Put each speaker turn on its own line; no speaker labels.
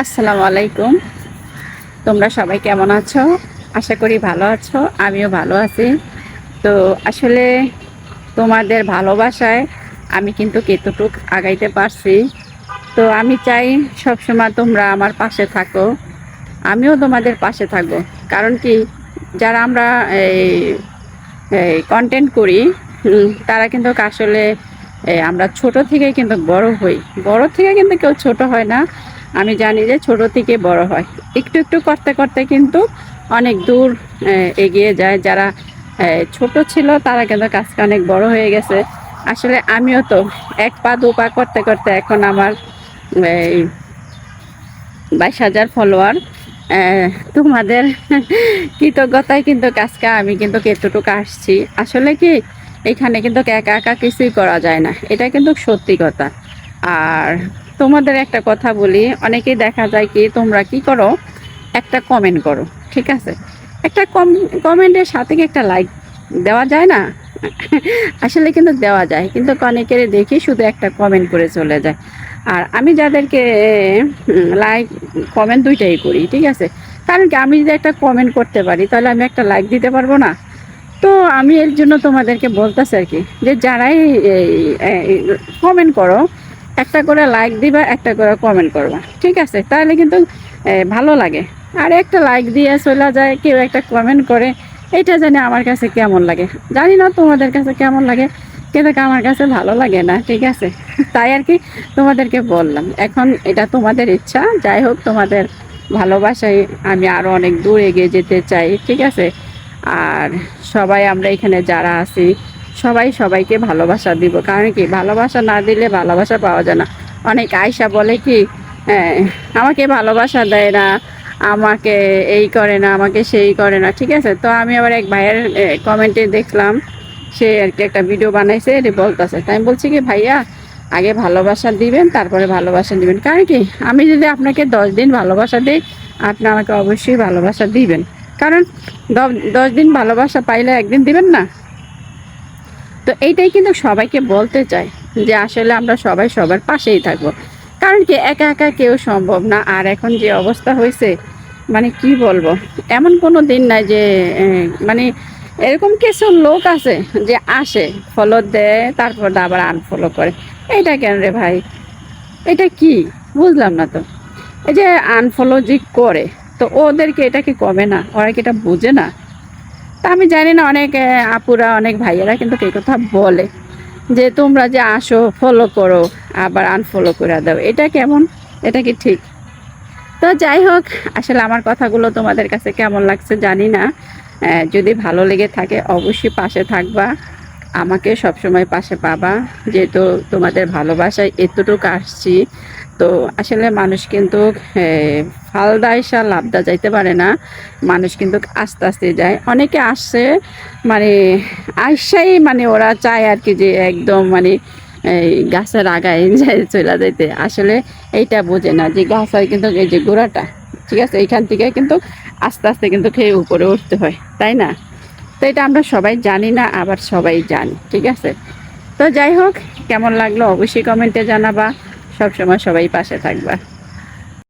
আসসালামু আলাইকুম। তোমরা সবাই কেমন আছো? আশা করি ভালো আছো, আমিও ভালো আছি। তো আসলে তোমাদের ভালোবাসায় আমি কিন্তু কতটুক আগাইতে পারছি। তো আমি চাই সবসময় তোমরা আমার পাশে থাকো, আমিও তোমাদের পাশে থাকবো। কারণ কি, যারা আমরা এই কন্টেন্ট করি, তারা কিন্তু আসলে আমরা ছোট থেকে কিন্তু বড় হই। বড় থেকে কিন্তু কেউ ছোট হয় না। আমি জানি যে ছোট থেকে বড় হয়, একটু একটু করতে করতে কিন্তু অনেক দূর এগিয়ে যায়। যারা ছোট ছিল তারা কিন্তু কাজকে অনেক বড় হয়ে গেছে। আসলে আমিও তো এক পা দু পা করতে করতে এখন আমার এই 22,000 ফলোয়ার। তোমাদের কৃতজ্ঞতায় কিন্তু কাজটা আমি কিন্তু এতটুকু আসছি। আসলে কি, এখানে কিন্তু একা একা কিছুই করা যায় না, এটা কিন্তু সত্যি কথা। আর তোমাদের একটা কথা বলি, অনেকেই দেখা যায় কি তোমরা কি করো, একটা কমেন্ট করো, ঠিক আছে, একটা কমেন্টের সাথে কি একটা লাইক দেওয়া যায় না? আসলে কিন্তু দেওয়া যায়, কিন্তু অনেকের দেখি শুধু একটা কমেন্ট করে চলে যায়। আর আমি যাদেরকে লাইক কমেন্ট দুইটাই করি, ঠিক আছে। কারণ কি, আমি যদি একটা কমেন্ট করতে পারি তাহলে আমি একটা লাইক দিতে পারবো না? তো আমি এর জন্য তোমাদেরকে বলতেছি আর কি, যে যারাই কমেন্ট করো, একটা করে লাইক দিবা, একটা করে কমেন্ট করবা, ঠিক আছে, তাহলে কিন্তু ভালো লাগে। আর একটা লাইক দিয়ে চলে যায়, কেউ একটা কমেন্ট করে, এটা জানি আমার কাছে কেমন লাগে। জানি না তোমাদের কাছে কেমন লাগে, কিন্তু আমার কাছে ভালো লাগে না, ঠিক আছে। তাই আর কি তোমাদেরকে বললাম। এখন এটা তোমাদের ইচ্ছা, যাই হোক, তোমাদের ভালোবাসায় আমি আরও অনেক দূর এগিয়ে যেতে চাই, ঠিক আছে। আর সবাই আমরা এখানে যারা আছি, সবাই সবাইকে ভালোবাসা দিব। কারণ কি, ভালোবাসা না দিলে ভালোবাসা পাওয়া যায় না। অনেক আয়সা বলে কি, হ্যাঁ, আমাকে ভালোবাসা দেয় না, আমাকে এই করে না, আমাকে সেই করে না, ঠিক আছে। তো আমি আবার এক ভাইয়ের কমেন্টে দেখলাম, সে আর কি একটা ভিডিও বানাইছে, এটি বলতেছে। তাই আমি বলছি কি, ভাইয়া আগে ভালোবাসা দিবেন, তারপরে ভালোবাসা দিবেন। কারণ কি, আমি যদি আপনাকে 10 দিন ভালোবাসা দিই, আপনি আমাকে অবশ্যই ভালোবাসা দিবেন। কারণ 10 দিন ভালোবাসা পাইলে একদিন দিবেন না? তো এইটাই কিন্তু সবাইকে বলতে চাই, যে আসলে আমরা সবাই সবার পাশেই থাকবো। কারণ কি, একা একা কেউ সম্ভব না। আর এখন যে অবস্থা হয়েছে, মানে কি বলবো, এমন কোনো দিন নাই যে মানে এরকম কিছু লোক আছে যে আসে, ফলো দেয়, তারপর আবার আনফলো করে। এটা কেন রে ভাই? এটা কি, বুঝলাম না তো। এই যে আনফলো যে করে, তো ওদেরকে এটা কি কমে না? ওরা কি এটা বুঝে না? তা আমি জানি না, অনেক আপুরা, অনেক ভাইয়েরা কিন্তু এই কথা বলে, যে তোমরা যে আসো, ফলো করো, আবার আনফলো করে দাও, এটা কেমন? এটা কি ঠিক? তো যাই হোক, আসলে আমার কথাগুলো তোমাদের কাছে কেমন লাগছে জানি না। যদি ভালো লেগে থাকে অবশ্যই পাশে থাকবা, আমাকে সবসময় পাশে পাবা। যেহেতু তোমাদের ভালোবাসায় এতটুকু আসছি, তো আসলে মানুষ কিন্তু ফালদা আইসা লাভদা যাইতে পারে না। মানুষ কিন্তু আস্তে আস্তে যায়। অনেকে আসছে, মানে আইসাই মানে ওরা চায় আর কি, যে একদম মানে এই গাছের আগায় চলে যাইতে। আসলে এইটা বোঝে না যে গাছের কিন্তু এই যে গোড়াটা, ঠিক আছে, এইখান থেকে কিন্তু আস্তে আস্তে কিন্তু খেয়ে উপরে উঠতে হয়, তাই না? তো এটা আমরা সবাই জানি না, আবার সবাই জানি, ঠিক আছে। তো যাই হোক, কেমন লাগলো অবশ্যই কমেন্টে জানাবা। সবসময় সবাই পাশে থাকবা।